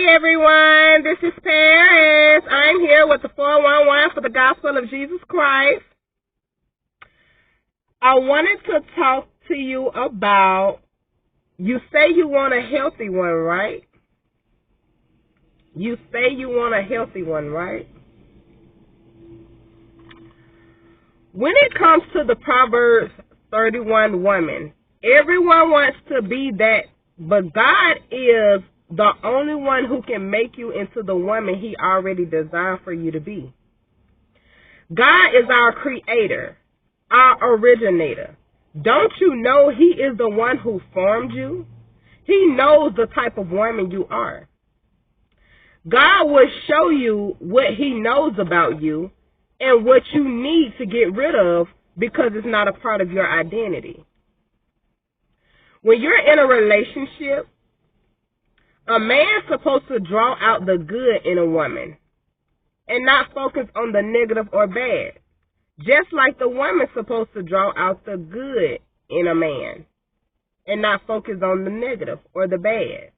Hey everyone, this is Paris. I'm here with the 411 for the Gospel of Jesus Christ. I wanted to talk to you about, you say you want a healthy one, right? You say you want a healthy one, right? When it comes to the Proverbs 31 woman, everyone wants to be that, but God is the only one who can make you into the woman He already designed for you to be. God is our creator, our originator. Don't you know He is the one who formed you? He knows the type of woman you are. God will show you what He knows about you and what you need to get rid of because it's not a part of your identity. When you're in a relationship, a man's supposed to draw out the good in a woman and not focus on the negative or bad. Just like the woman's supposed to draw out the good in a man and not focus on the negative or the bad.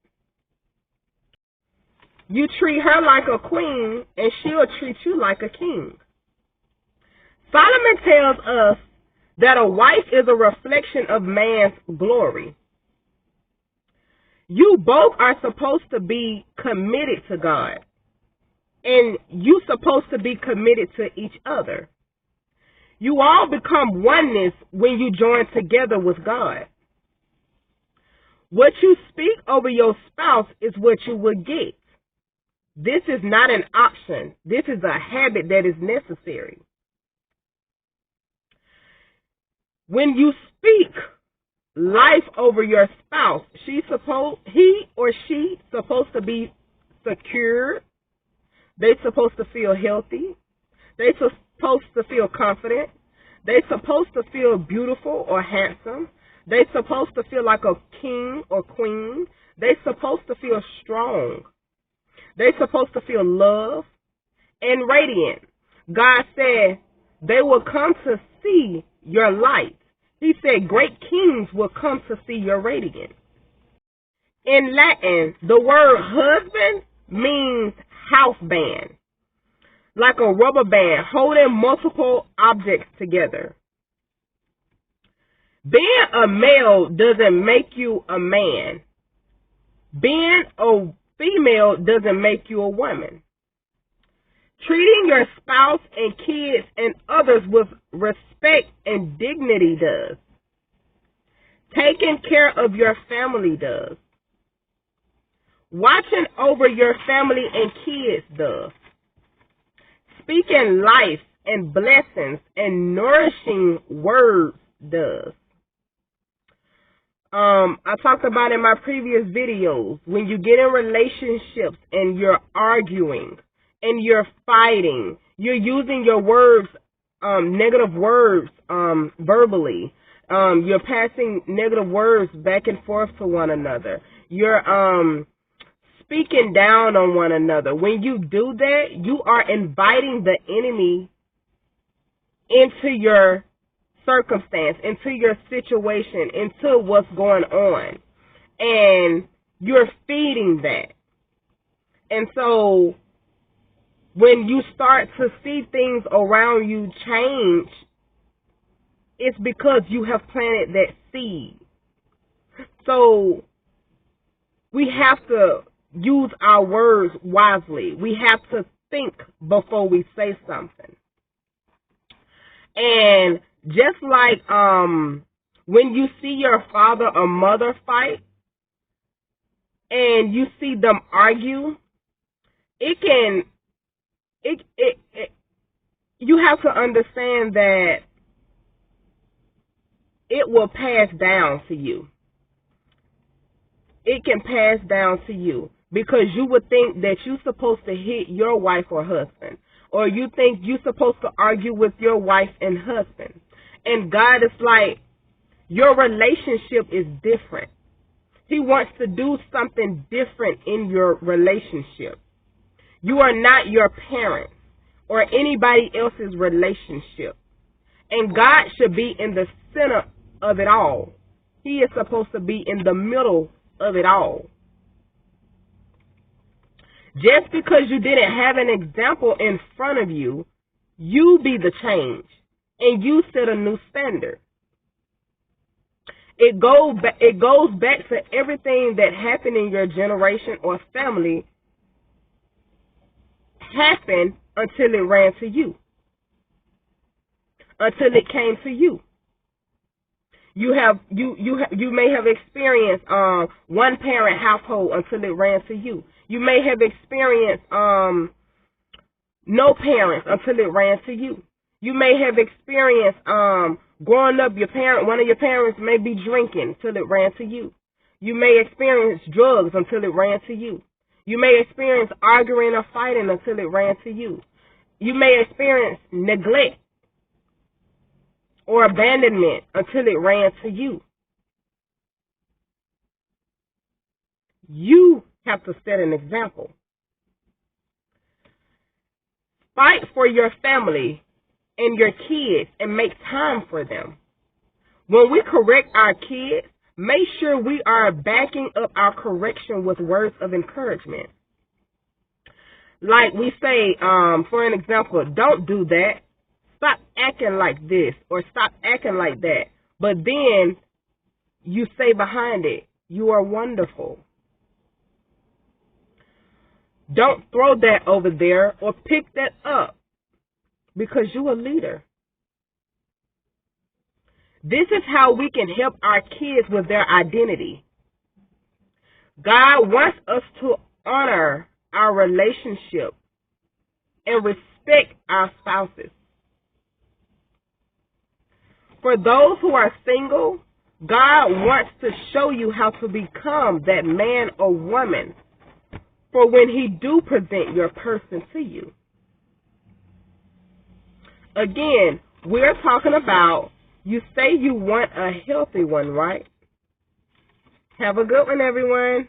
You treat her like a queen and she'll treat you like a king. Solomon tells us that a wife is a reflection of man's glory. You both are supposed to be committed to God, and you're supposed to be committed to each other. You all become oneness when you join together with God. What you speak over your spouse is what you will get. This is not an option. This is a habit that is necessary. When you speak life over your spouse, he or she supposed to be secure. They're supposed to feel healthy. They're supposed to feel confident. They're supposed to feel beautiful or handsome. They're supposed to feel like a king or queen. They're supposed to feel strong. They're supposed to feel love and radiant. God said they will come to see your light. He said great kings will come to see your radiance. In Latin, the word husband means house band, like a rubber band holding multiple objects together. Being a male doesn't make you a man. Being a female doesn't make you a woman. Treating your spouse and kids and others with respect and dignity does. Taking care of your family does. Watching over your family and kids does. Speaking life and blessings and nourishing words does. I talked about in my previous videos, when you get in relationships and you're arguing and you're fighting, you're using your words, negative words, verbally. You're passing negative words back and forth to one another. You're speaking down on one another. When you do that, you are inviting the enemy into your circumstance, into your situation, into what's going on. And you're feeding that. And so when you start to see things around you change, it's because you have planted that seed. So we have to use our words wisely. We have to think before we say something. And just like when you see your father or mother fight and you see them argue, you have to understand that it will pass down to you. It can pass down to you because you would think that you're supposed to hit your wife or husband, or you think you're supposed to argue with your wife and husband. And God is like, your relationship is different. He wants to do something different in your relationship. You are not your parents or anybody else's relationship. And God should be in the center of it all. He is supposed to be in the middle of it all. Just because you didn't have an example in front of you, you be the change, and you set a new standard. It goes back to everything that happened in your generation or family happened until it ran to you, until it came to you. You may have experienced one parent household until it ran to you. You may have experienced no parents until it ran to you. You may have experienced growing up, one of your parents may be drinking until it ran to you. You may experience drugs until it ran to you. You may experience arguing or fighting until it ran to you. You may experience neglect or abandonment until it ran to you. You have to set an example. Fight for your family and your kids and make time for them. When we correct our kids, make sure we are backing up our correction with words of encouragement. Like we say, for an example, don't do that. Stop acting like this or stop acting like that. But then you say behind it, you are wonderful. Don't throw that over there or pick that up because you're a leader. This is how we can help our kids with their identity. God wants us to honor our relationship and respect our spouses. For those who are single, God wants to show you how to become that man or woman for when he do present your person to you. Again, we're talking about, you say you want a healthy one, right? Have a good one, everyone.